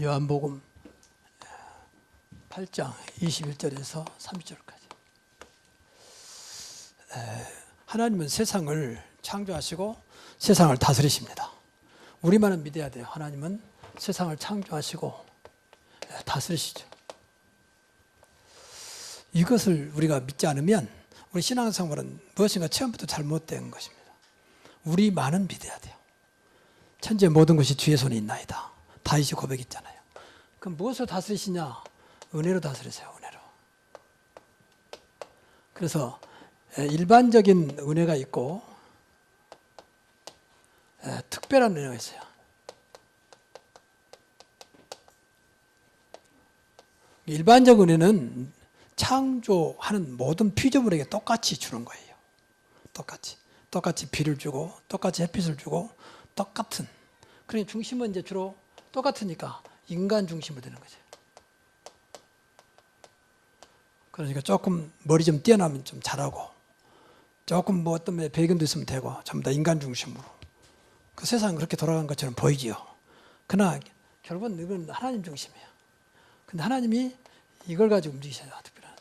요한복음 8장 21절에서 30절까지. 하나님은 세상을 창조하시고 세상을 다스리십니다. 우리만은 믿어야 돼요. 하나님은 세상을 창조하시고 다스리시죠. 이것을 우리가 믿지 않으면 우리 신앙생활은 무엇인가 처음부터 잘못된 것입니다. 우리만은 믿어야 돼요. 천지의 모든 것이 주의 손에 있나이다. 다윗이 고백했잖아요. 그럼 무엇으로 다스리시냐? 은혜로 다스리세요. 은혜로. 그래서 일반적인 은혜가 있고 특별한 은혜가 있어요. 일반적 은혜는 창조하는 모든 피조물에게 똑같이 주는 거예요. 똑같이 비를 주고 똑같이 햇빛을 주고 똑같은. 그러니까 중심은 이제 주로 똑같으니까 인간 중심으로 되는 거죠. 그러니까 조금 머리 좀 뛰어나면 좀 잘하고 조금 뭐 어떤 배경도 있으면 되고 전부 다 인간 중심으로. 그 세상은 그렇게 돌아간 것처럼 보이지요. 그러나 결국은 이건 하나님 중심이에요. 근데 하나님이 이걸 가지고 움직이셔야 특별한.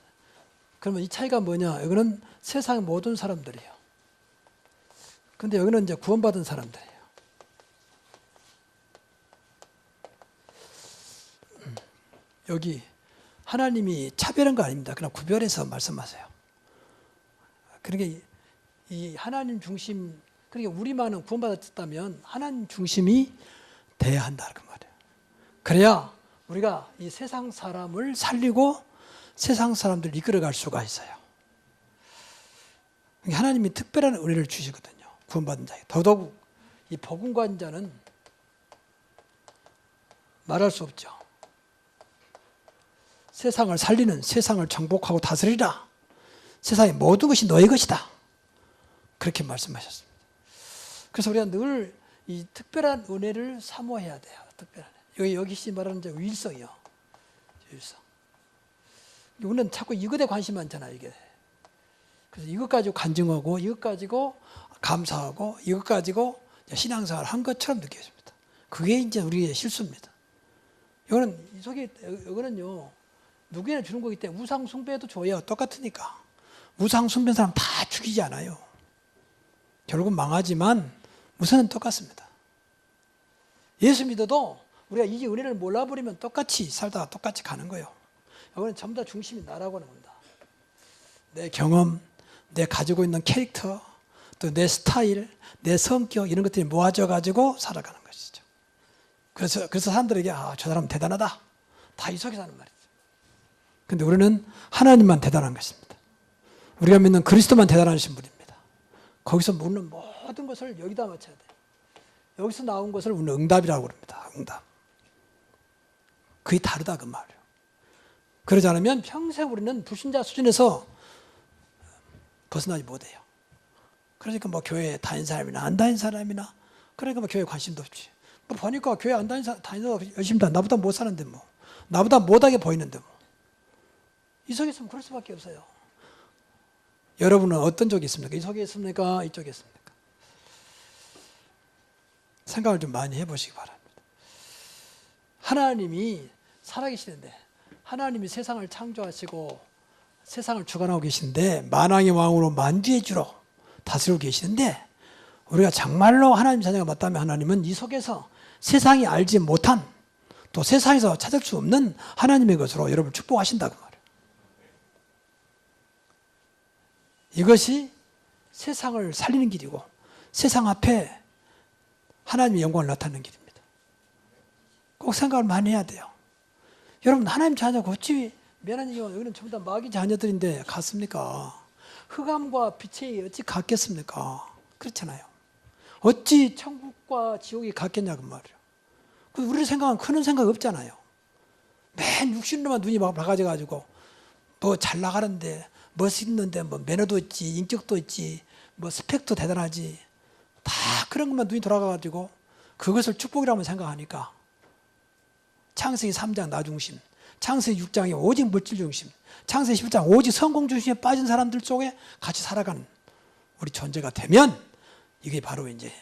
그러면 이 차이가 뭐냐? 이거는 세상의 모든 사람들이에요. 근데 여기는 이제 구원받은 사람들이에요. 여기 하나님이 차별한 거 아닙니다. 그냥 구별해서 말씀하세요. 그러니까 이 하나님 중심, 그러니까 우리만은 구원받았다면 하나님 중심이 돼야 한다 그 말이에요. 그래야 우리가 이 세상 사람을 살리고 세상 사람들을 이끌어갈 수가 있어요. 하나님이 특별한 은혜를 주시거든요. 구원받은 자에게. 더더욱 이 복음받은 자는 말할 수 없죠. 세상을 살리는, 세상을 정복하고 다스리라. 세상의 모든 것이 너의 것이다. 그렇게 말씀하셨습니다. 그래서 우리가 늘 이 특별한 은혜를 사모해야 돼요. 특별한. 여기 씨 말하는 이제 위일성이요. 위일성. 우리는 자꾸 이것에 관심 많잖아요, 이게. 그래서 이것 가지고 간증하고, 이것 가지고 감사하고, 이것 가지고 신앙생활 한 것처럼 느껴집니다. 그게 이제 우리의 실수입니다. 이거는요, 누구에나 주는 거기 때문에 우상 숭배도 줘요. 똑같으니까. 우상 숭배는 사람 다 죽이지 않아요. 결국은 망하지만 우선은 똑같습니다. 예수 믿어도 우리가 이 은혜를 몰라버리면 똑같이 살다가 똑같이 가는 거예요. 이거는 전부 다 중심이 나라고 나온다. 내 경험, 내 가지고 있는 캐릭터, 또 내 스타일, 내 성격 이런 것들이 모아져 가지고 살아가는 것이죠. 그래서 사람들에게 저 사람은 대단하다. 다 이 속에서 하는 말이죠. 근데 우리는 하나님만 대단한 것입니다. 우리가 믿는 그리스도만 대단하신 분입니다. 거기서 묻는 모든 것을 여기다 맞춰야 돼요. 여기서 나온 것을 우리는 응답이라고 그럽니다. 응답. 그게 다르다 그 말이에요. 그러지 않으면 평생 우리는 불신자 수준에서 벗어나지 못해요. 그러니까 뭐 교회에 다닌 사람이나 안 다닌 사람이나 그러니까 뭐 교회에 관심도 없지. 뭐 보니까 교회 안 다니서 열심히 다 나보다 못 사는데 뭐 나보다 못하게 보이는데 뭐 이 속에 있으면 그럴 수밖에 없어요. 여러분은 어떤 쪽이 있습니까? 이 속에 있습니까? 이쪽에 있습니까? 생각을 좀 많이 해보시기 바랍니다. 하나님이 살아계시는데 하나님이 세상을 창조하시고 세상을 주관하고 계신데 만왕의 왕으로 만주의 주로 다스리고 계시는데 우리가 정말로 하나님 자녀가 맞다면 하나님은 이 속에서 세상이 알지 못한 또 세상에서 찾을 수 없는 하나님의 것으로 여러분을 축복하신다고 말이에요. 이것이 세상을 살리는 길이고 세상 앞에 하나님의 영광을 나타내는 길입니다. 꼭 생각을 많이 해야 돼요. 여러분 하나님 자녀가 어찌 미안하지만 여기는 전부 다 마귀 자녀들인데 같습니까? 흑암과 빛이 어찌 같겠습니까? 그렇잖아요. 어찌 천국과 지옥이 같겠냐고 말이에요. 우리 생각은 크는 생각 없잖아요. 맨 육신으로만 눈이 막 밝아져가지고 뭐 잘 나가는데 멋있는데 뭐 매너도 있지 인격도 있지 뭐 스펙도 대단하지 다 그런 것만 눈이 돌아가가지고 그것을 축복이라고 생각하니까 창세기 3장 나 중심, 창세기 6장이 오직 물질 중심, 창세기 10장 오직 성공 중심에 빠진 사람들 속에 같이 살아가는 우리 존재가 되면 이게 바로 이제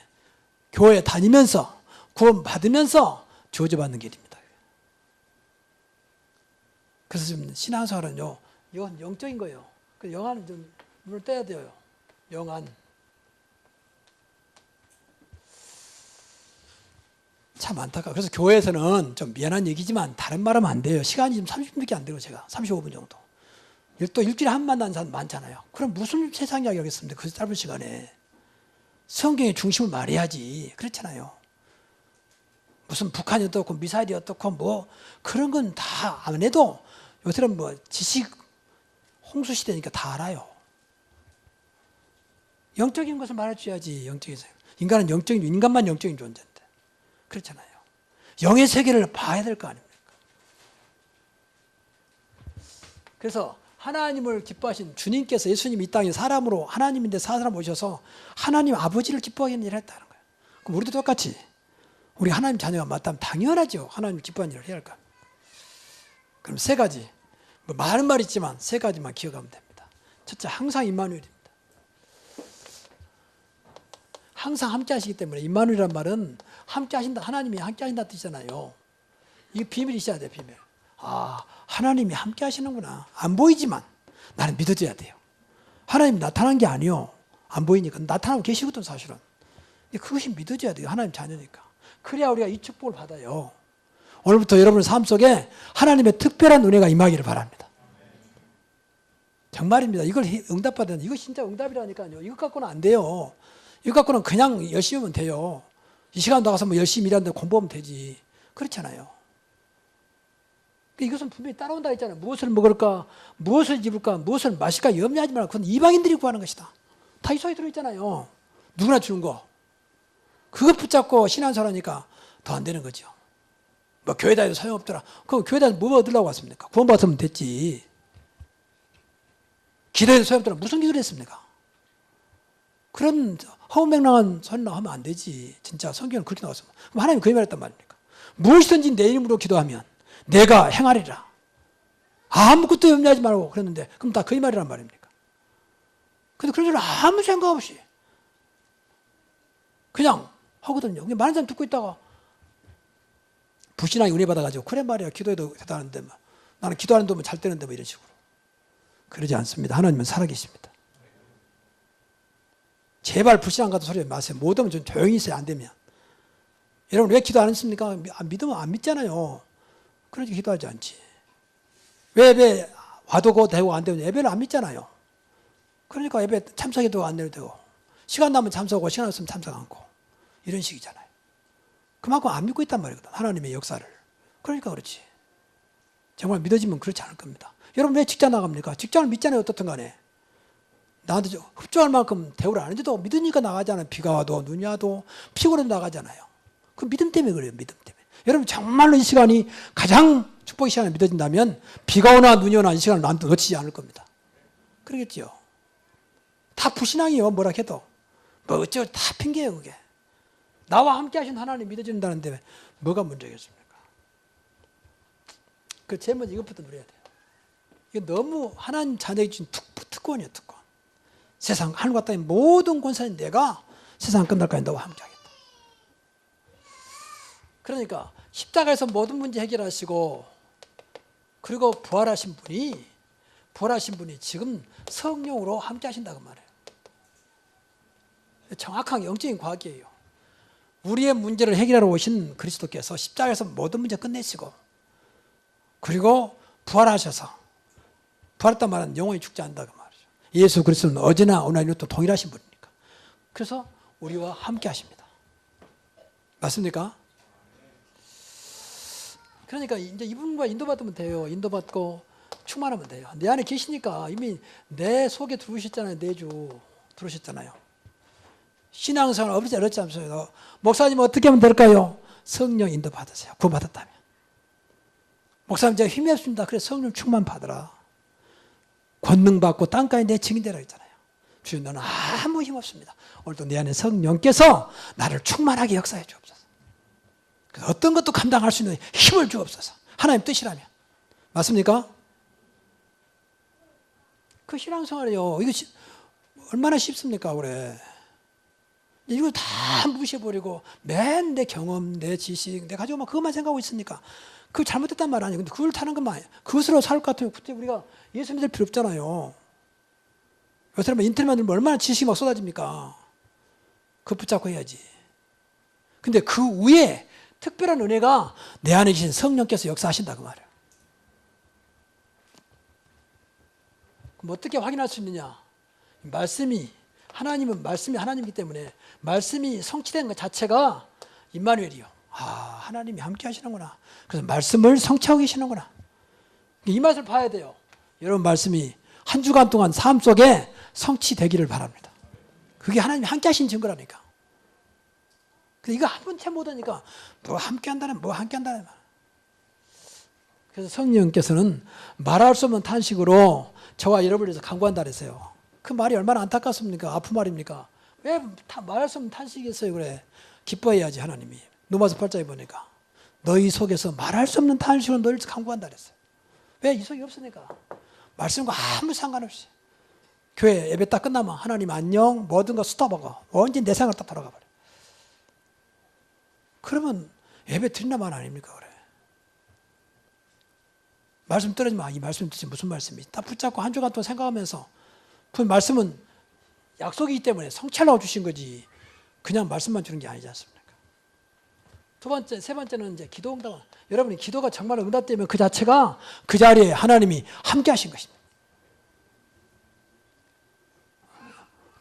교회 다니면서 구원 받으면서 저주받는 길입니다. 그래서 지금 신앙생활은요, 이건 영적인 거예요. 그 영안은 좀 눈을 떼야 돼요. 영안. 참 안타까워. 그래서 교회에서는 좀 미안한 얘기지만 다른 말 하면 안 돼요. 시간이 지금 30분밖에 안 되고 제가 35분 정도. 또 일주일에 한 번 만나는 사람 많잖아요. 그럼 무슨 세상 이야기 하겠습니까? 그 짧은 시간에. 성경의 중심을 말해야지. 그렇잖아요. 무슨 북한이 어떻고 미사일이 어떻고 뭐 그런 건 다 안 해도 요새는 뭐 지식 홍수 시대니까 다 알아요. 영적인 것을 말해줘야지. 영적인 세계. 인간은 인간만 영적인 존재인데 그렇잖아요. 영의 세계를 봐야 될 거 아닙니까? 그래서 하나님을 기뻐하신 주님께서 예수님이 이 땅에 사람으로 하나님인데 사람 오셔서 하나님 아버지를 기뻐하게 하는 일을 했다는 거예요. 그럼 우리도 똑같이 우리 하나님 자녀가 맞다면 당연하죠. 하나님 기뻐하는 일을 해야 할 거 아닙니까? 그럼 세 가지. 뭐 많은 말이 있지만 세 가지만 기억하면 됩니다. 첫째, 항상 임마누엘입니다. 항상 함께 하시기 때문에 임마누엘이란 말은 함께 하신다. 하나님이 함께 하신다 뜻이잖아요. 이게 비밀이 있어야 돼요. 비밀. 아, 하나님이 함께 하시는구나. 안 보이지만 나는 믿어줘야 돼요. 하나님 나타난 게 아니요. 안 보이니까. 나타나고 계시거든 사실은. 그것이 믿어줘야 돼요. 하나님 자녀니까. 그래야 우리가 이 축복을 받아요. 오늘부터 여러분의 삶 속에 하나님의 특별한 은혜가 임하기를 바랍니다. 정말입니다. 이걸 응답받는 이거 진짜 응답이라니까요. 이것 갖고는 안 돼요. 이것 갖고는 그냥 열심히 하면 돼요. 이 시간 나가서 뭐 열심히 일하는데 공부하면 되지. 그렇잖아요. 이것은 분명히 따라온다 했잖아요. 무엇을 먹을까, 무엇을 입을까, 무엇을 마실까 염려하지 말고 그건 이방인들이 구하는 것이다. 다 이 속에 들어있잖아요. 누구나 주는 거. 그것 붙잡고 신앙생활하니까 더 안 되는 거죠. 뭐 교회 다녀도 소용없더라. 그럼 교회 다녀서 뭐 얻으려고 왔습니까? 구원받으면 됐지. 기도해도 소용없더라. 무슨 기도를 했습니까? 그런 허무맹랑한 소리나 하면 안 되지. 진짜 성경은 그렇게 나왔습니다. 그럼 하나님 그 말했단 말입니까? 무엇이든지 내 이름으로 기도하면 내가 행하리라. 아무것도 염려하지 말고 그랬는데 그럼 다 그 말이란 말입니까? 근데 그런 줄 아무 생각 없이 그냥 하거든요. 많은 사람 듣고 있다가 불신하게 은혜 받아가지고 그래 말이야 기도해도 대단한데 뭐. 나는 기도하는 동안 잘 되는데 뭐 이런 식으로. 그러지 않습니다. 하나님은 살아계십니다. 제발 불신앙 같은 소리 마세요. 못 오면 좀 조용히 있어요. 안 되면. 여러분 왜 기도 안 했습니까? 믿으면 안 믿잖아요. 그러니까 기도하지 않지. 왜 와도 되고 안 되고 예배를 안 믿잖아요. 그러니까 예배 참석해도 안 돼도 되고 시간 나면 참석하고 시간 없으면 참석 않고 이런 식이잖아요. 그만큼 안 믿고 있단 말이거든. 하나님의 역사를. 그러니까 그렇지. 정말 믿어지면 그렇지 않을 겁니다. 여러분 왜 직장 나갑니까? 직장을 믿잖아요. 어떻든 간에. 나한테 흡족할 만큼 대우를 안 해줘도 믿으니까 나가잖아요. 비가 와도 눈이 와도 피곤해도 나가잖아요. 그 믿음 때문에 그래요. 믿음 때문에. 여러분 정말로 이 시간이 가장 축복의 시간을 믿어진다면 비가 오나 눈이 오나 이 시간을 나한테 놓치지 않을 겁니다. 그러겠죠. 다 불신앙이에요. 뭐라 해도. 뭐 어쩌고 다 핑계예요. 그게. 나와 함께 하신 하나님 믿어진다는데 뭐가 문제겠습니까? 그 제일 먼저 이것부터 누려야 돼요. 이게 너무 하나님 자녀에게 준 특권이에요. 특권. 세상 하늘과 땅의 모든 권세인 내가 세상 끝날까지 너와 함께 하겠다. 그러니까 십자가에서 모든 문제 해결하시고 그리고 부활하신 분이 지금 성령으로 함께 하신다고 말해요. 정확한 영적인 과학이에요. 우리의 문제를 해결하러 오신 그리스도께서 십자가에서 모든 문제 끝내시고 그리고 부활하셔서 부활했단 말은 영원히 죽지 않는다고 말이죠. 예수 그리스도는 어제나 오늘도 또 동일하신 분이니까. 그래서 우리와 함께 하십니다. 맞습니까? 그러니까 이제 이분과 인도받으면 돼요. 인도받고 충만하면 돼요. 내 안에 계시니까 이미 내 속에 들어오셨잖아요. 내주 들어오셨잖아요. 신앙생활 어렵지 않습니다. 목사님 어떻게 하면 될까요? 성령 인도 받으세요. 구원받았다면. 목사님 제가 힘이 없습니다. 그래 성령 충만 받으라. 권능 받고 땅까지 내 증인되라 했잖아요. 주님 너는 아무 힘 없습니다. 오늘도 내 안에 성령께서 나를 충만하게 역사해 주옵소서. 어떤 것도 감당할 수 있는 힘을 주옵소서. 하나님 뜻이라면. 맞습니까? 그 신앙생활이요. 이거 얼마나 쉽습니까? 그래. 이거 다 무시해버리고 맨 내 경험, 내 지식, 내 가지고 막 그것만 생각하고 있으니까 그거 잘못됐단 말 아니에요. 근데 그걸 타는 것만 아니에요. 그것으로 살 것 같으면 그때 우리가 예수 믿을 필요 없잖아요. 요새 인터넷만 들면 얼마나 지식이 막 쏟아집니까? 그거 붙잡고 해야지. 근데 그 위에 특별한 은혜가 내 안에 계신 성령께서 역사하신다 그 말이에요. 그럼 어떻게 확인할 수 있느냐? 하나님은 말씀이 하나님이기 때문에 말씀이 성취된 것 자체가 임마누엘이요. 하나님이 함께 하시는구나. 그래서 말씀을 성취하고 계시는구나. 이 맛을 봐야 돼요. 여러분 말씀이 한 주간 동안 삶 속에 성취되기를 바랍니다. 그게 하나님이 함께 하신 증거라니까. 이거 한 번 채 못하니까 뭐 함께 한다는 말. 그래서 성령께서는 말할 수 없는 탄식으로 저와 여러분을 위해서 간구한다 그랬어요. 그 말이 얼마나 안타깝습니까? 아픈 말입니까? 왜 말할 수 없는 탄식이겠어요? 그래. 기뻐해야지 하나님이. 로마서 8장에 보니까 너희 속에서 말할 수 없는 탄식으로 너희를 간구한다 그랬어요. 왜? 이속이 없으니까. 말씀과 아무 상관없이. 교회 예배 딱 끝나면 하나님 안녕 모든 거 스톱하고 언제 내 생각을 딱 돌아가 버려. 그러면 예배 드린다 말 아닙니까? 그래. 말씀 떨어지면 이 말씀 도대체 무슨 말씀이? 딱 붙잡고 한 주간 동안 생각하면서 그 말씀은 약속이기 때문에 성취하려고 주신 거지 그냥 말씀만 주는 게 아니지 않습니까? 세 번째는 이제 기도 응답. 여러분이 기도가 정말 응답되면 그 자체가 그 자리에 하나님이 함께 하신 것입니다.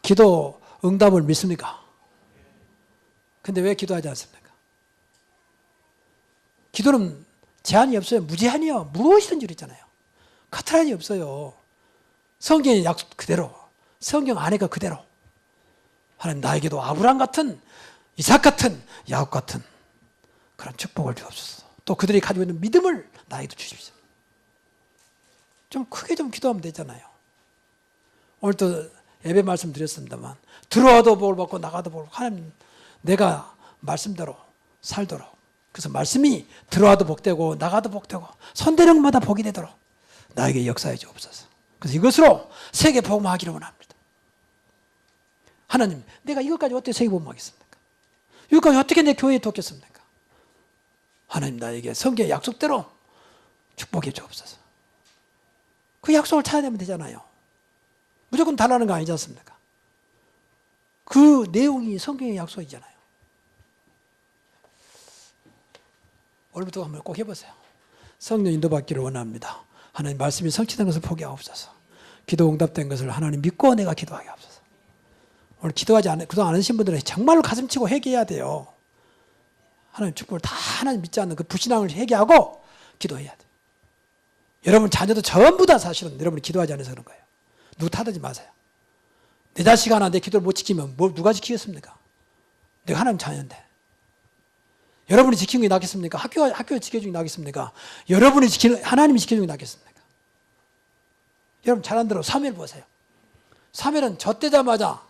기도 응답을 믿습니까? 근데 왜 기도하지 않습니까? 기도는 제한이 없어요. 무제한이요. 무엇이든지 있잖아요. 카트라인이 없어요. 성경의 약속 그대로, 성경 안에가 그대로. 하나님 나에게도 아브라함 같은, 이삭 같은, 야곱 같은 그런 축복을 주옵소서. 또 그들이 가지고 있는 믿음을 나에게도 주십시오. 좀 크게 좀 기도하면 되잖아요. 오늘도 예배 말씀 드렸습니다만 들어와도 복을 받고 나가도 복을 받고 하나님 내가 말씀대로 살도록 그래서 말씀이 들어와도 복되고 나가도 복되고 손대는 것마다 복이 되도록 나에게 역사해 주옵소서. 그래서 이것으로 세계 복음하기를 원합니다. 하나님 내가 이것까지 어떻게 세계 복음하겠습니까? 이것까지 어떻게 내 교회에 돕겠습니까? 하나님 나에게 성경의 약속대로 축복해 주옵소서. 그 약속을 찾아내면 되잖아요. 무조건 달라는 거 아니지 않습니까? 그 내용이 성경의 약속이잖아요. 오늘부터 한번 꼭 해보세요. 성령 인도받기를 원합니다. 하나님 말씀이 성취된 것을 포기하옵소서. 기도 응답된 것을 하나님 믿고 내가 기도하게 하옵소서. 오늘 그동안 안 하신 분들은 정말로 가슴치고 회개해야 돼요. 하나님 축복을 다 하나님 믿지 않는 그 불신앙을 회개하고 기도해야 돼요. 여러분 자녀도 전부 다 사실은 여러분이 기도하지 않아서 그런 거예요. 누구 탓하지 마세요. 내 자식 하나 내 기도를 못 지키면 누가 지키겠습니까? 내가 하나님 자녀인데. 여러분이 지키는 게 낫겠습니까? 학교 지켜주는 게 낫겠습니까? 여러분이 하나님이 지켜주는 게 낫겠습니까? 여러분 잘한 대로 사무엘 보세요. 사무엘은 젖되자마자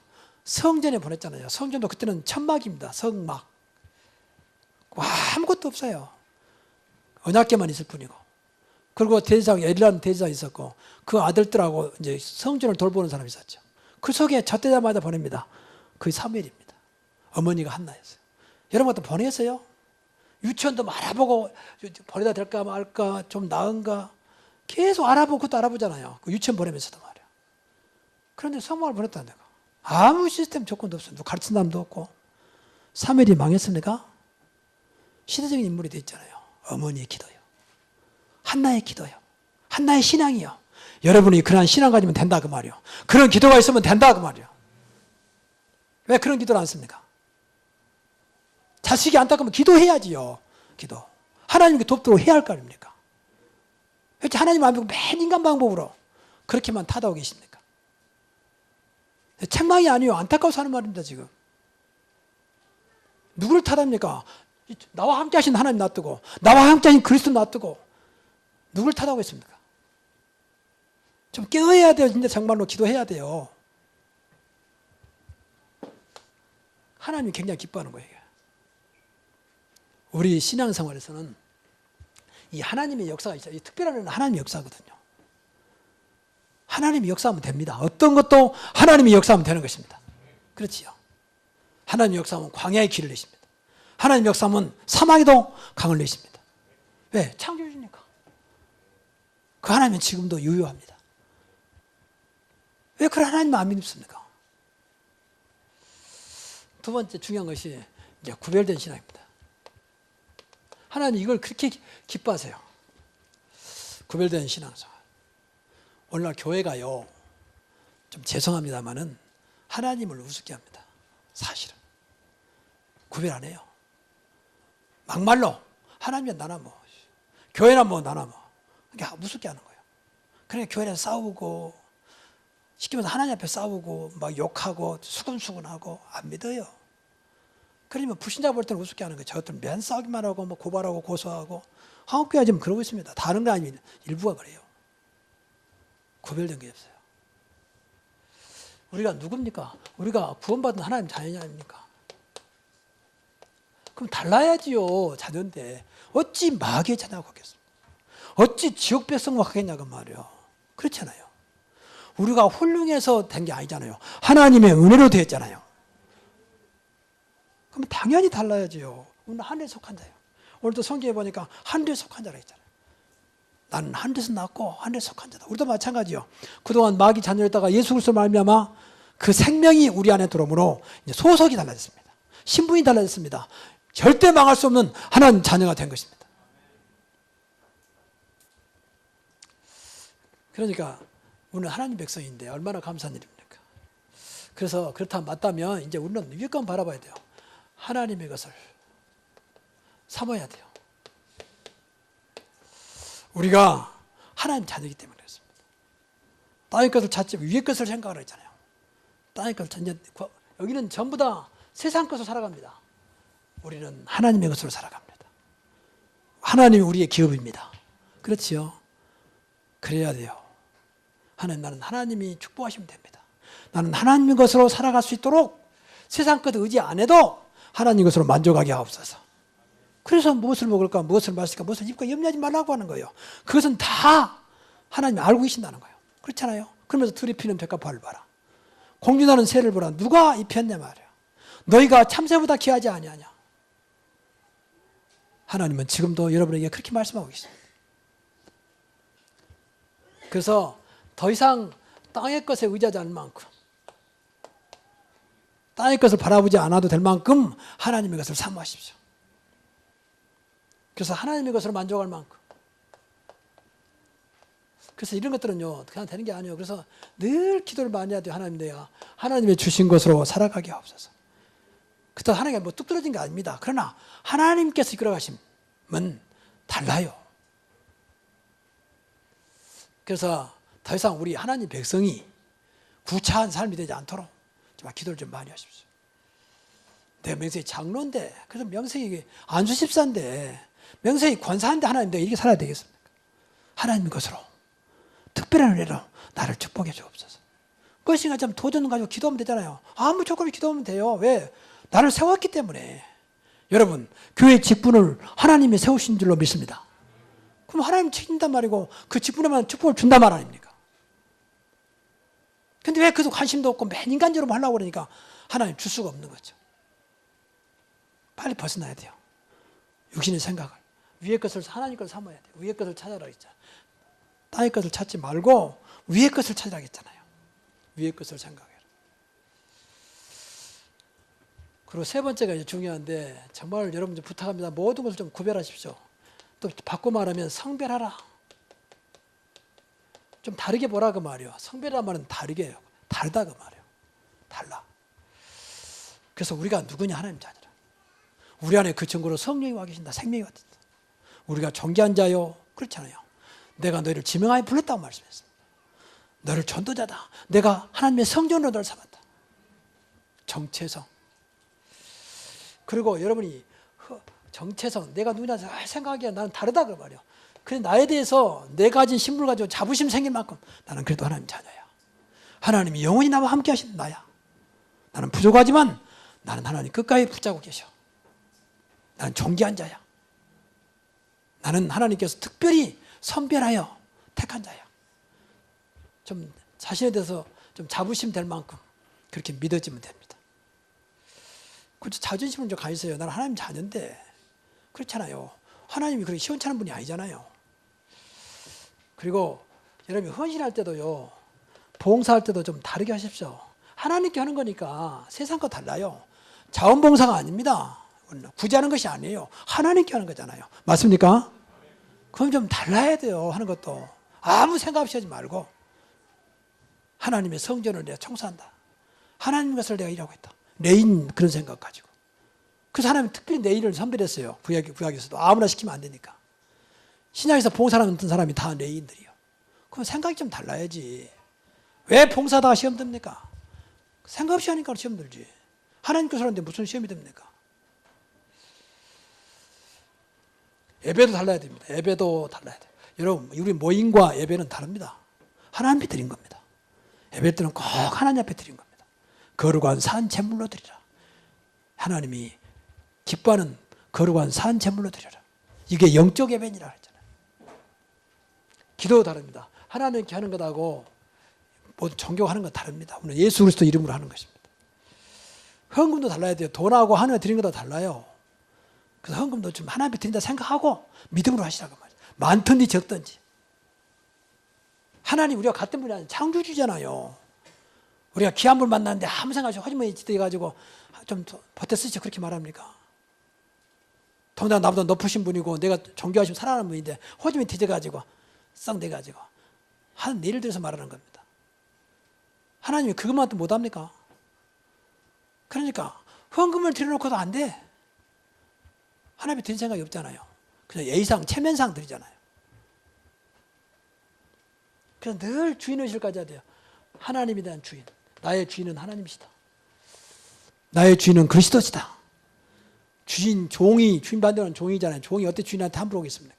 성전에 보냈잖아요. 성전도 그때는 천막입니다. 성막. 아무것도 없어요. 언약궤만 있을 뿐이고. 그리고 대제사장 엘리라는 대제사장이 있었고 그 아들들하고 이제 성전을 돌보는 사람이 있었죠. 그 속에 젖되자마자 보냅니다. 그게 사무엘입니다. 어머니가 한나였어요. 여러분도 보냈어요? 유치원도 알아보고 보내다 될까 말까 좀 나은가 계속 알아보고 그것도 알아보잖아요. 그 유치원 보내면서도 말이야. 그런데 성막을 보냈다는 데가 아무 시스템 조건도 없어요. 가르친 사람도 없고. 사무엘이 망했습니까? 시대적인 인물이 됐잖아요. 어머니의 기도요. 한나의 기도요. 한나의 신앙이요. 여러분이 그런 신앙 가지면 된다 그 말이요. 그런 기도가 있으면 된다 그 말이요. 왜 그런 기도를 안 씁니까? 자식이 안타까우면 기도해야지요. 기도. 하나님께 돕도록 해야 할 거 아닙니까? 왜 하나님 안 믿고 맨 인간 방법으로 그렇게만 타다오 계십니까? 책망이 아니에요. 안타까워서 하는 말입니다 지금. 누구를 탓합니까? 나와 함께 하신 하나님 놔두고 나와 함께 하신 그리스도 놔두고 누구를 탓하고 있습니까? 좀 깨어야 돼요. 진짜 정말로 기도해야 돼요. 하나님이 굉장히 기뻐하는 거예요. 우리 신앙생활에서는 이 하나님의 역사가 있어요. 이 특별한 하나님의 역사거든요. 하나님이 역사하면 됩니다. 어떤 것도 하나님이 역사하면 되는 것입니다. 그렇지요. 하나님의 역사하면 광야의 길을 내십니다. 하나님의 역사하면 사막에도 강을 내십니다. 왜? 창조주니까. 그 하나님은 지금도 유효합니다. 왜 그런 하나님을 안 믿습니까? 두 번째 중요한 것이 이제 구별된 신앙입니다. 하나님 이걸 그렇게 기뻐하세요. 구별된 신앙생활. 오늘날 교회가요, 좀 죄송합니다만은 하나님을 우습게 합니다. 사실은. 구별 안 해요. 막말로 하나님은 나나 뭐, 교회나 뭐 나나 뭐, 그러니까 우습게 하는 거예요. 그러니까 교회에서 싸우고, 쉽게 말해서 하나님 앞에 싸우고, 막 욕하고, 수근수근하고, 안 믿어요. 그러면 불신자 볼 때는 우습게 하는 거예요. 저것들 맨 싸우기만 하고, 뭐 고발하고, 고소하고, 한국교회가 지금 그러고 있습니다. 다른 거 아니면 일부가 그래요. 구별된 게 없어요. 우리가 누굽니까? 우리가 구원받은 하나님 자녀 아닙니까? 그럼 달라야지요. 자녀인데 어찌 마귀의 자녀가 하겠습니까? 어찌 지옥 백성과 하겠냐고 말이요. 그렇잖아요. 우리가 훌륭해서 된 게 아니잖아요. 하나님의 은혜로 되었잖아요. 그럼 당연히 달라야지요. 우리는 하늘에 속한 자예요. 오늘도 성경에 보니까 하늘에 속한 자라 했잖아요. 나는 하늘에서 낳고 하늘에 속한 자다. 우리도 마찬가지요. 그동안 마귀 자녀였다가 예수 그리스도 말미암아 그 생명이 우리 안에 들어오므로 이제 소속이 달라졌습니다. 신분이 달라졌습니다. 절대 망할 수 없는 하나님 자녀가 된 것입니다. 그러니까 우리는 하나님 백성인데 얼마나 감사한 일입니까? 그래서 그렇다면 맞다면 이제 우리는 위에 건 바라봐야 돼요. 하나님의 것을 삼아야 돼요. 우리가 하나님 자녀이기 때문에 그렇습니다. 땅의 것을 찾지 위의 것을 생각을 했잖아요. 땅의 것을 찾는 여기는 전부 다 세상 것으로 살아갑니다. 우리는 하나님의 것으로 살아갑니다. 하나님이 우리의 기업입니다. 그렇지요? 그래야 돼요. 하나님, 나는 하나님이 축복하시면 됩니다. 나는 하나님의 것으로 살아갈 수 있도록 세상 것 의지 안 해도 하나님 것으로 만족하게 하옵소서. 그래서 무엇을 먹을까, 무엇을 마실까, 무엇을 입을까 염려하지 말라고 하는 거예요. 그것은 다 하나님이 알고 계신다는 거예요. 그렇잖아요. 그러면서 들이 피는 백합화를 봐라. 공주나는 새를 보라. 누가 입혔냐 말이야. 너희가 참새보다 귀하지 아니하냐. 하나님은 지금도 여러분에게 그렇게 말씀하고 계십니다. 그래서 더 이상 땅의 것에 의지하지 않을 만큼, 땅의 것을 바라보지 않아도 될 만큼 하나님의 것을 사모하십시오. 그래서 하나님의 것으로 만족할 만큼. 그래서 이런 것들은요, 그냥 되는 게 아니에요. 그래서 늘 기도를 많이 해야 돼요. 하나님, 내가 하나님의 주신 것으로 살아가게 하옵소서. 그렇다고 하나님이 뭐 뚝 떨어진 게 아닙니다. 그러나 하나님께서 이끌어가심은 달라요. 그래서 더 이상 우리 하나님 백성이 구차한 삶이 되지 않도록 정말 기도를 좀 많이 하십시오. 내가 명색이 장로인데, 그래서 명색이 안수집사인데, 명색이 권사인데 하나님 내가 이렇게 살아야 되겠습니까? 하나님 것으로 특별한 은혜로 나를 축복해 주옵소서. 그것이가 좀 도전 가지고 기도하면 되잖아요. 아무 조건이 기도하면 돼요. 왜? 나를 세웠기 때문에. 여러분, 교회 직분을 하나님이 세우신 줄로 믿습니다. 그럼 하나님 책임진단 말이고 그 직분에만 축복을 준단 말 아닙니까? 근데 왜 그래도 관심도 없고 맨 인간적으로 하려고 그러니까 하나님 줄 수가 없는 거죠. 빨리 벗어나야 돼요. 육신의 생각을. 위의 것을 하나님 것을 삼아야 돼요. 위의 것을 찾아라 했잖아요. 땅의 것을 찾지 말고 위의 것을 찾으라 했잖아요. 위의 것을 생각해라. 그리고 세 번째가 이제 중요한데 정말 여러분들 부탁합니다. 모든 것을 좀 구별하십시오. 또 바꿔 말하면 성별하라. 좀 다르게 보라 그 말이에요. 성별이란 말은 다르게 해요. 다르다 그 말이에요. 달라. 그래서 우리가 누구냐 하나님 자녀라. 우리 안에 그 증거로 성령이 와 계신다. 생명이 와 계신다. 우리가 존귀한 자요. 그렇잖아요. 내가 너희를 지명하여 불렀다고 말씀했습니다. 너를 전도자다. 내가 하나님의 성전으로 너를 삼았다. 정체성. 그리고 여러분이 정체성, 내가 누구냐 생각하기에 나는 다르다 그 말이에요. 그래 나에 대해서 내 가진 신분을 가지고 자부심 생길 만큼 나는 그래도 하나님 자녀야. 하나님이 영원히 나와 함께 하신 나야. 나는 부족하지만 나는 하나님 끝까지 붙잡고 계셔. 나는 존귀한 자야. 나는 하나님께서 특별히 선별하여 택한 자야. 좀 자신에 대해서 좀 자부심 될 만큼 그렇게 믿어지면 됩니다. 그렇죠. 자존심은 좀 가지세요. 나는 하나님 자녀인데. 그렇잖아요. 하나님이 그렇게 시원찮은 분이 아니잖아요. 그리고 여러분이 헌신할 때도요, 봉사할 때도 좀 다르게 하십시오. 하나님께 하는 거니까 세상과 달라요. 자원봉사가 아닙니다. 구제하는 것이 아니에요. 하나님께 하는 거잖아요. 맞습니까? 그럼 좀 달라야 돼요. 하는 것도. 아무 생각 없이 하지 말고 하나님의 성전을 내가 청소한다. 하나님 것을 내가 일하고 있다. 레인 그런 생각 가지고. 그래서 하나님 특별히 내 일을 선별했어요. 구약에서도 아무나 시키면 안 되니까. 신약에서 봉사하는 사람이 다 레인들이요. 그럼 생각이 좀 달라야지. 왜 봉사하다가 시험 듭니까? 생각 없이 하니까 시험 들지. 하나님께서 하는데 무슨 시험이 됩니까? 예배도 달라야 됩니다. 예배도 달라야 돼요. 여러분, 우리 모임과 예배는 다릅니다. 하나님께 드린 겁니다. 예배 때는 꼭 하나님 앞에 드린 겁니다. 거룩한 산 제물로 드리라. 하나님이 기뻐하는 거룩한 산 제물로 드리라. 이게 영적 예배니라 했잖아요. 기도도 다릅니다. 하나님께 하는 것하고 모두 존경하는 건 다릅니다. 우리는 예수 그리스도 이름으로 하는 것입니다. 헌금도 달라야 돼요. 돈하고 하나님 드리는 것도 달라요. 그래서 헌금도 좀 하나님께 드린다 생각하고 믿음으로 하시라고 말이에요. 많든지 적든지. 하나님 우리가 같은 분이 아니라 창조주잖아요. 우리가 귀한 분 만났는데 아무 생각 없이 허지머니 짓해가지고 좀 보태 쓰시죠. 그렇게 말합니까? 더군다나 나보다 높으신 분이고 내가 존경하시면 사랑하는 분인데 허지머니 뒤져가지고 썩 내가지고 한 예를 들어서 말하는 겁니다. 하나님이 그것만 또 못합니까? 그러니까 헌금을 드려놓고도 안 돼. 하나님이 드린 생각이 없잖아요. 그냥 예의상 체면상 드리잖아요. 그래서 늘 주인의식을 가져야 돼요. 하나님에 대한 주인. 나의 주인은 하나님이시다. 나의 주인은 그리스도시다. 주인, 종이, 주인 반대로는 종이잖아요. 종이 어떻게 주인한테 함부로 오겠습니까?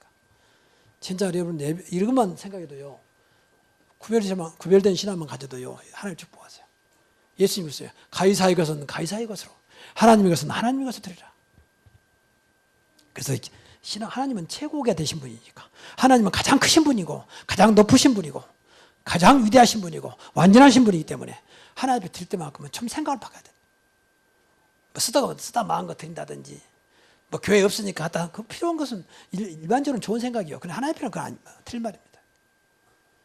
진짜 여러분 이것만 생각해도요. 구별된 신앙만 가져도요. 하나님 축복하세요. 예수님이 있어요. 가이사의 것은 가이사의 것으로, 하나님의 것은 하나님의 것으로 드리라. 그래서 신앙 하나님은 최고가 되신 분이니까 하나님은 가장 크신 분이고 가장 높으신 분이고 가장 위대하신 분이고 완전하신 분이기 때문에 하나님 앞에 드릴 때만큼은 좀 생각을 바꿔야 돼요. 뭐 쓰다 망한 거 드린다든지 뭐 교회 없으니까 하다 그 필요한 것은 일반적으로 좋은 생각이요. 근데 하나님 앞에는 그건 틀린 말입니다.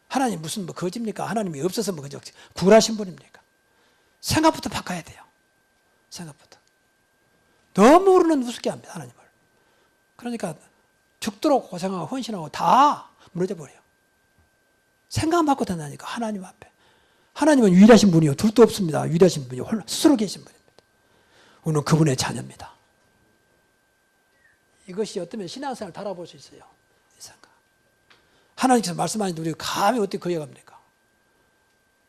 하나님 무슨 뭐 거짓입니까? 하나님이 없어서 뭐 그저 구라신 분입니까? 생각부터 바꿔야 돼요. 생각부터. 너무 우리는 우습게 합니다. 하나님을. 그러니까 죽도록 고생하고 헌신하고 다 무너져 버려요. 생각만 바꿔 된다니까 하나님 앞에. 하나님은 유일하신 분이요. 둘도 없습니다. 유일하신 분이요. 스스로 계신 분입니다. 우리는 그분의 자녀입니다. 이것이 어쩌면 신앙생활을 달아볼 수 있어요. 이 생각. 하나님께서 말씀하시는데 우리가 감히 어떻게 거역합니까?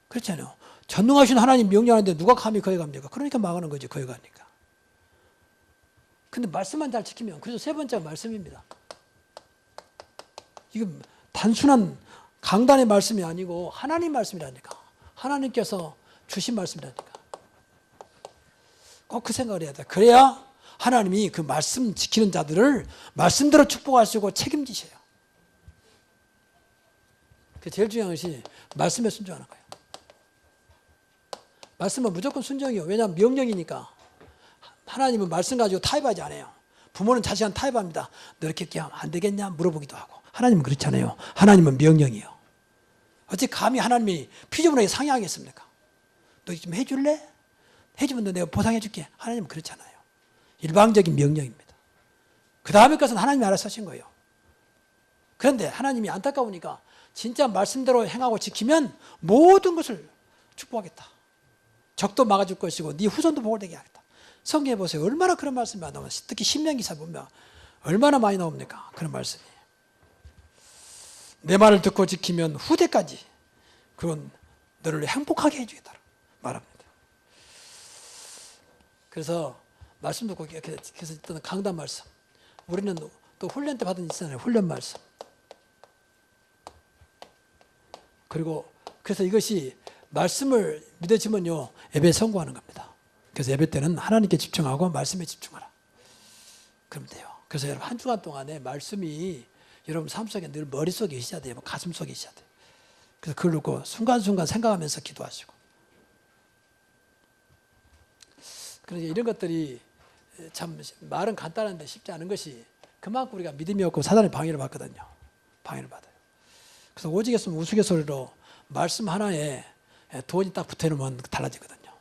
그렇잖아요. 전능하신 하나님 명령하는데 누가 감히 거역합니까? 그러니까 망하는 거지, 거역하니까. 근데 말씀만 잘 지키면, 그래서 세 번째가 말씀입니다. 이건 단순한 강단의 말씀이 아니고 하나님 말씀이라니까. 하나님께서 주신 말씀이라니까. 꼭 그 생각을 해야 돼. 그래야 하나님이 그 말씀 지키는 자들을 말씀대로 축복하시고 책임지셔요. 그 제일 중요한 것이 말씀에 순종하는 거예요. 말씀은 무조건 순종이요. 왜냐하면 명령이니까. 하나님은 말씀 가지고 타협하지 않아요. 부모는 자식한테 타협합니다. 너 이렇게 하면 안 되겠냐 물어보기도 하고. 하나님은 그렇지 않아요. 하나님은 명령이요. 어찌 감히 하나님이 피조물에게 상의하겠습니까? 너 좀 해줄래? 해주면 너 내가 보상해 줄게. 하나님은 그렇잖아요. 일방적인 명령입니다. 그 다음에 것은 하나님이 알아서 하신 거예요. 그런데 하나님이 안타까우니까 진짜 말씀대로 행하고 지키면 모든 것을 축복하겠다. 적도 막아줄 것이고 네 후손도 복을 되게 하겠다. 성경에 보세요. 얼마나 그런 말씀이 많이 나오면 특히 신명기사 보면 얼마나 많이 나옵니까? 그런 말씀이. 내 말을 듣고 지키면 후대까지 그건 너를 행복하게 해주겠다 말합니다. 그래서 말씀 듣고 계속 듣는 강단 말씀. 우리는 또 훈련 때 받은 있잖아요. 훈련 말씀. 그리고 그래서 이것이 말씀을 믿어지면요 예배에 성공하는 겁니다. 그래서 예배 때는 하나님께 집중하고 말씀에 집중하라. 그러면 돼요. 그래서 여러분 한 주간 동안에 말씀이 여러분 삶 속에 늘 머릿속에 있어야 돼요. 가슴 속에 있어야 돼요. 그래서 그걸 놓고 순간순간 생각하면서 기도하시고. 그러니까 이런 것들이 참 말은 간단한데 쉽지 않은 것이 그만큼 우리가 믿음이 없고 사단의 방해를 받거든요. 방해를 받아요. 그래서 오직했으면 우스갯소리로 말씀 하나에 돈이 딱 붙어놓으면 달라지거든요.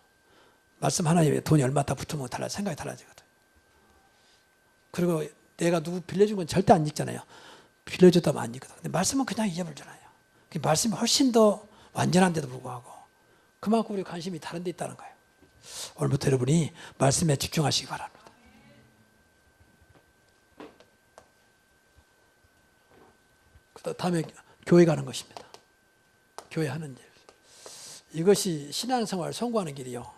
말씀 하나에 돈이 얼마 딱 붙으면 생각이 달라지거든요. 그리고 내가 누구 빌려준 건 절대 안 읽잖아요. 빌려줬다면 안 읽거든. 근데 말씀은 그냥 잊어버리잖아요. 그 말씀이 훨씬 더 완전한데도 불구하고 그만큼 우리 관심이 다른 데 있다는 거예요. 오늘부터 여러분이 말씀에 집중하시기 바랍니다. 그 다음에 교회 가는 것입니다. 교회 하는 일. 이것이 신앙생활 성공하는 길이요.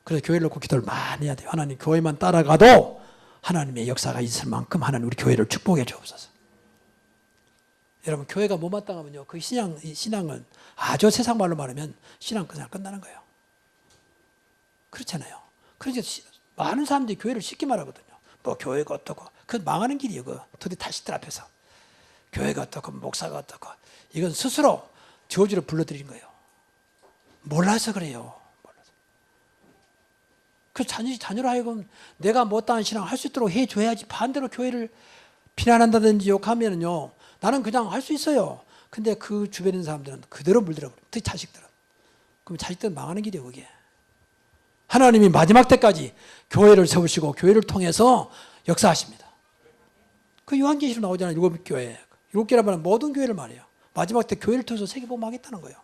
그래서 교회를 놓고 기도를 많이 해야 돼요. 하나님 교회만 따라가도 하나님의 역사가 있을 만큼 하나님 우리 교회를 축복해 주옵소서. 여러분 교회가 못마땅하면요. 그 신앙은 아주 세상 말로 말하면 신앙 그냥 끝나는 거예요. 그렇잖아요. 그러니까 많은 사람들이 교회를 쉽게 말하거든요. 뭐 교회가 어떻고 그 망하는 길이에요. 그 도대체 다시들 앞에서 교회가 어떻고 목사가 어떻고 이건 스스로 저주를 불러들이는 거예요. 몰라서 그래요. 몰라서. 그 자녀로 하여금 내가 못다한 신앙을 할 수 있도록 해줘야지. 반대로 교회를 비난한다든지 욕하면요 나는 그냥 할 수 있어요. 근데 그 주변에 있는 사람들은 그대로 물들어버려요. 특히 자식들은. 그럼 자식들은 망하는 길이에요. 그게. 하나님이 마지막 때까지 교회를 세우시고 교회를 통해서 역사하십니다. 그 요한계시록 나오잖아요. 7교회. 7개란 말은 모든 교회를 말해요. 마지막 때 교회를 통해서 세계복음하겠다는 거예요.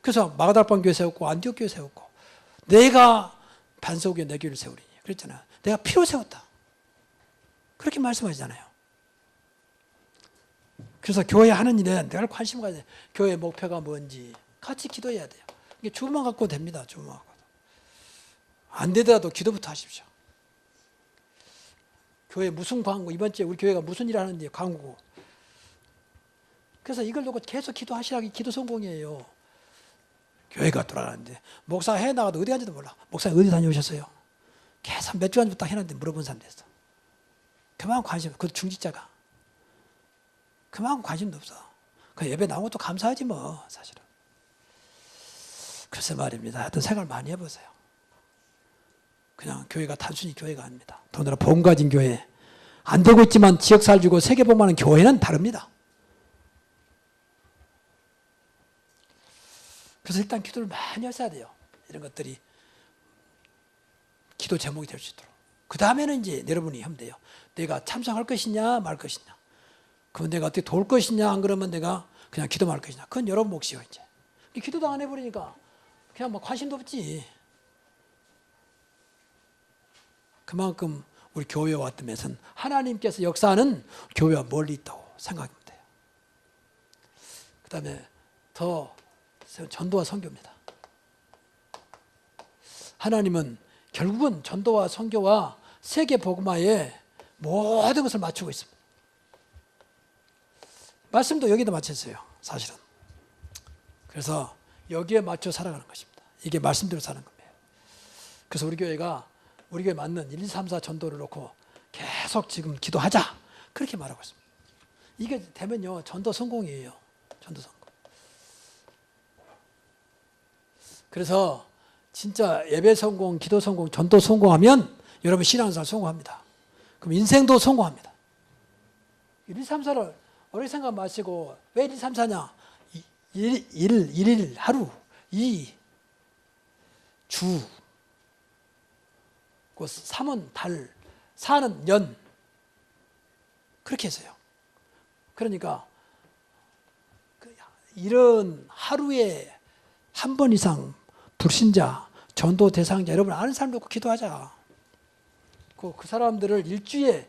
그래서 마가다락방 교회 세웠고 안디옥 교회 세웠고 내가 반석에 내 교회를 세우리니 그랬잖아요. 내가 피로 세웠다. 그렇게 말씀하시잖아요. 그래서 교회 하는 일에 늘 관심 가져야 돼요. 교회의 목표가 뭔지 같이 기도해야 돼요. 이게 주문만 갖고 됩니다. 주문만 갖고. 안 되더라도 기도부터 하십시오. 교회 무슨 광고, 이번 주에 우리 교회가 무슨 일을 하는지 광고. 그래서 이걸 놓고 계속 기도하시라고 기도 성공이에요. 교회가 돌아가는데 목사가 해나가도 어디 간지도 몰라. 목사님 어디 다녀오셨어요? 계속 몇 주간 딱 해놨는데 물어본 사람도 있어. 그만큼 관심, 그 중직자가 그만큼 관심도 없어. 그 예배 나온 것도 감사하지 뭐 사실은. 그래서 말입니다. 하여튼 생각을 많이 해보세요. 그냥 교회가 단순히 교회가 아닙니다. 더군다나 복음 가진 교회, 안 되고 있지만 지역 살주고 세계 복음하는 교회는 다릅니다. 그래서 일단 기도를 많이 하셔야 돼요. 이런 것들이 기도 제목이 될 수 있도록. 그 다음에는 이제 여러분이 하면 돼요. 내가 참석할 것이냐 말 것이냐. 그럼 내가 어떻게 도울 것이냐 안 그러면 내가 그냥 기도만 할 것이냐. 그건 여러분 몫이요 이제. 기도도 안 해버리니까 그냥 뭐 관심도 없지. 그만큼 우리 교회에 왔던 것은 하나님께서 역사하는 교회와 멀리 있다고 생각하면 돼요. 그 다음에 더 전도와 선교입니다. 하나님은 결국은 전도와 선교와 세계 복음화에 모든 것을 맞추고 있습니다. 말씀도 여기다 맞췄어요. 사실은. 그래서 여기에 맞춰 살아가는 것입니다. 이게 말씀대로 사는 겁니다. 그래서 우리 교회가 우리 교회 맞는 1, 2, 3, 4 전도를 놓고 계속 지금 기도하자. 그렇게 말하고 있습니다. 이게 되면요. 전도 성공이에요. 전도 성공. 그래서 진짜 예배 성공, 기도 성공, 전도 성공하면 여러분 신앙생활 성공합니다. 그럼 인생도 성공합니다. 1, 2, 3, 4를 어렵게 생각 마시고 왜 1, 2, 3, 4냐? 1일 하루, 2 주, 3은 달, 4는 년. 그렇게 했어요. 그러니까 이런 하루에 한 번 이상 불신자, 전도 대상자 여러분 아는 사람 놓고 기도하자. 그 사람들을 일주일에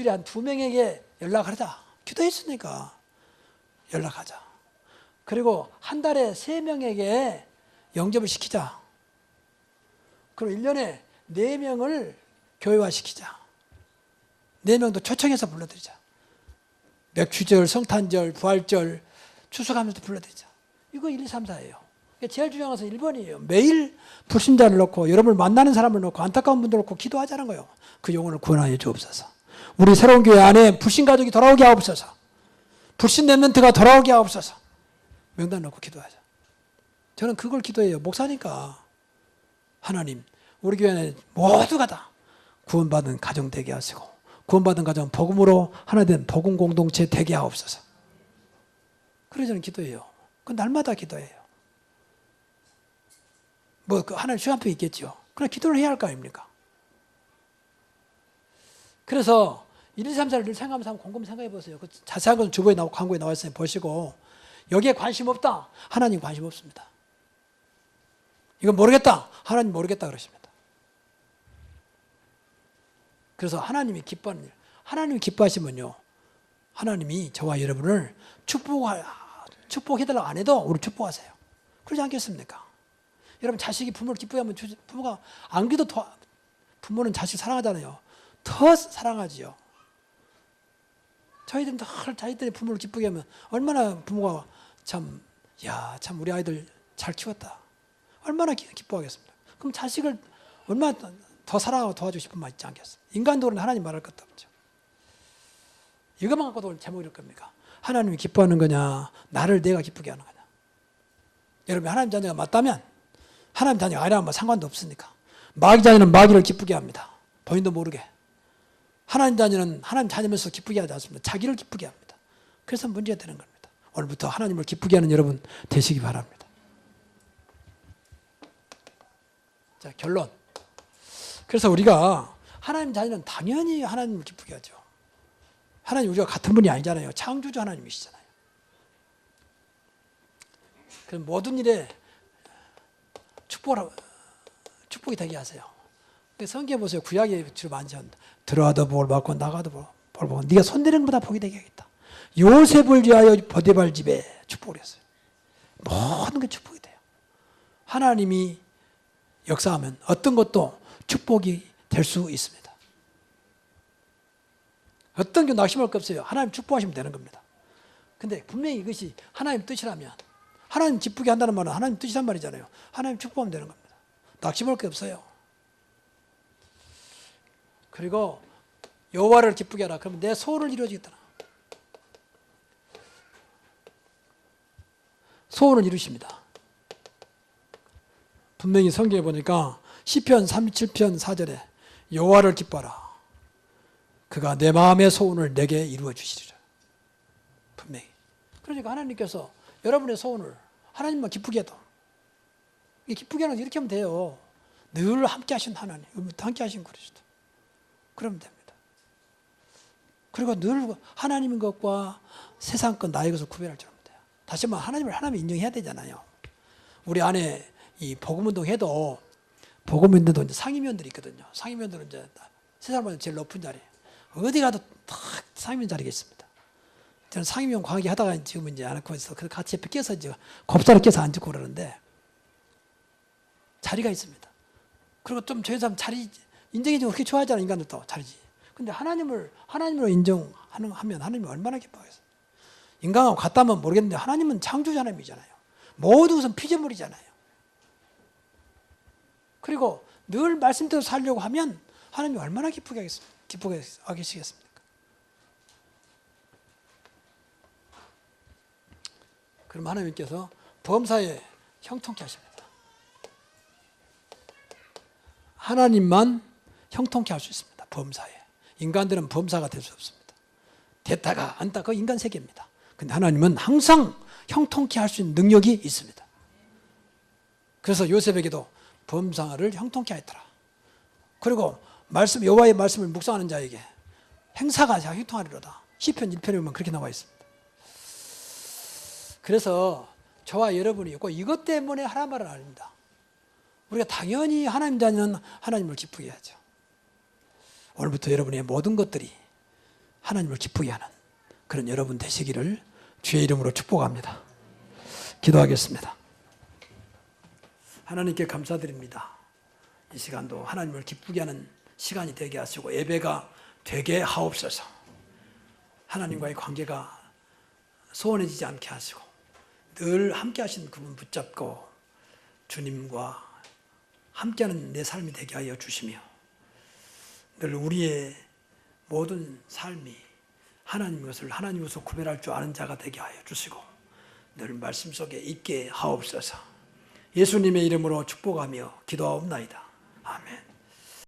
한 2명에게 연락하자. 기도했으니까 연락하자. 그리고 한 달에 3명에게 영접을 시키자. 그리고 1년에 4명을 교회화시키자. 4명도 초청해서 불러드리자. 맥주절, 성탄절, 부활절, 추석하면서 불러드리자. 이거 1, 2, 3, 4예요. 제일 중요한 것은 1번이에요. 매일 불신자를 놓고 여러분을 만나는 사람을 놓고 안타까운 분들을 놓고 기도하자는 거예요. 그 영혼을 구원하여 주옵소서. 우리 새로운 교회 안에 불신 가족이 돌아오게 하옵소서. 불신 랩런트가 돌아오게 하옵소서. 명단 놓고 기도하자. 저는 그걸 기도해요. 목사니까. 하나님, 우리 교회 안에 모두가 다 구원받은 가정 되게 하시고 구원받은 가정 복음으로 하나 된 복음 공동체 되게 하옵소서. 그래서 저는 기도해요. 그 날마다 기도해요. 뭐 하나님 시간표 있겠죠. 그러나 기도를 해야 할 거 아닙니까? 그래서 1, 2, 3, 4를 늘 생각하면서 한번 곰곰이 생각해 보세요. 그 자세한 것은 주보에 나오고 광고에 나와 있으니 보시고 여기에 관심 없다. 하나님 관심 없습니다. 이거 모르겠다. 하나님 모르겠다 그러십니다. 그래서 하나님이 기뻐하는 일. 하나님이 기뻐하시면요. 하나님이 저와 여러분을 축복해달라고 안 해도 우리 축복하세요. 그러지 않겠습니까? 여러분 자식이 부모를 기쁘게 하면 부모가 안 그래도 더 부모는 자식 사랑하잖아요. 더 사랑하지요. 저희들은 늘 자식들이 부모를 기쁘게 하면 얼마나 부모가 참 우리 아이들 잘 키웠다. 얼마나 기뻐하겠습니까? 그럼 자식을 얼마나 더 사랑하고 도와주고 싶은 마음 있지 않겠습니까? 인간적으로는 하나님 말할 것도 없죠. 이것만 갖고도 오늘 제목이 될 겁니까? 하나님이 기뻐하는 거냐, 나를 내가 기쁘게 하는 거냐. 여러분 하나님 자녀가 맞다면 하나님 자녀가 아니라면 뭐 상관도 없으니까. 마귀 자녀는 마귀를 기쁘게 합니다. 본인도 모르게. 하나님 자녀는 하나님 자녀면서 기쁘게 하지 않습니다. 자기를 기쁘게 합니다. 그래서 문제가 되는 겁니다. 오늘부터 하나님을 기쁘게 하는 여러분 되시기 바랍니다. 자, 결론. 그래서 우리가 하나님 자녀는 당연히 하나님을 기쁘게 하죠. 하나님 우리가 같은 분이 아니잖아요. 창조주 하나님이시잖아요. 그럼 모든 일에 축복이 되게 하세요. 성경에 보세요. 구약에 주로 많이 하는데 들어와도 복을 받고 나가도 복을 받고 네가 손대는 것보다 복이 되게 하겠다. 요셉을 위하여 보디발 집에 축복을 했어요. 모든 게 축복이 돼요. 하나님이 역사하면 어떤 것도 축복이 될 수 있습니다. 어떤 게 낙심할 거 없어요. 하나님 축복하시면 되는 겁니다. 근데 분명히 이것이 하나님 뜻이라면 하나님 기쁘게 한다는 말은 하나님 뜻이란 말이잖아요. 하나님 축복하면 되는 겁니다. 낙심할 게 없어요. 그리고 여호와를 기쁘게 하라. 그러면 내 소원을 이루어지겠다. 소원을 이루십니다. 분명히 성경에 보니까 시편 37편 4절에 여호와를 기뻐하라. 그가 내 마음의 소원을 내게 이루어 주시리라. 분명히. 그러니까 하나님께서 여러분의 소원을 하나님만 기쁘게 해도 기쁘게 하는 거 이렇게 하면 돼요. 늘 함께 하신 하나님, 함께 하신 그리스도. 그러면 됩니다. 그리고 늘 하나님인 것과 세상 것 나의 것을 구별할 줄 알면 돼요. 다시 한번 하나님을 인정해야 되잖아요. 우리 안에 이 복음운동 해도 복음운동도 이제 상임위원들이 있거든요. 상임위원들은 이제 세상보다 제일 높은 자리. 어디 가도 다 상임위원 자리가 있습니다. 저는 상임위원 과기 하다가 지금 이제 안 하고 있어. 같이 옆에 껴서 이제 곱사로 껴서 앉고 그러는데 자리가 있습니다. 그리고 좀 저희 사람 자리 인정해주면 그렇게 좋아하잖아요. 인간들도 자리지. 근데 하나님으로 인정하면 하나님이 얼마나 기뻐하겠어요. 인간하고 같다면 모르겠는데 하나님은 창조주 하나님이잖아요. 모든 것은 피조물이잖아요. 그리고 늘 말씀대로 살려고 하면 하나님이 얼마나 기쁘게 하시겠습니까? 그럼 하나님께서 범사에 형통케 하십니다. 하나님만 형통케 할 수 있습니다. 범사에. 인간들은 범사가 될 수 없습니다. 됐다가 안다 그 인간 세계입니다. 근데 하나님은 항상 형통케 할 수 있는 능력이 있습니다. 그래서 요셉에게도 범사를 형통케 하였더라. 그리고 여호와의 말씀을 묵상하는 자에게 행사가 형통하리로다. 시편 1편에 보면 그렇게 나와 있습니다. 그래서 저와 여러분이 꼭 이것 때문에 하라는 말은 아닙니다. 우리가 당연히 하나님 자녀는 하나님을 기쁘게 하죠. 오늘부터 여러분의 모든 것들이 하나님을 기쁘게 하는 그런 여러분 되시기를 주의 이름으로 축복합니다. 기도하겠습니다. 하나님께 감사드립니다. 이 시간도 하나님을 기쁘게 하는 시간이 되게 하시고 예배가 되게 하옵소서. 하나님과의 관계가 소원해지지 않게 하시고 늘 함께 하신 그분 붙잡고 주님과 함께하는 내 삶이 되게 하여 주시며 늘 우리의 모든 삶이 하나님 것을 하나님으로서 구별할 줄 아는 자가 되게 하여 주시고 늘 말씀 속에 있게 하옵소서. 예수님의 이름으로 축복하며 기도하옵나이다. 아멘.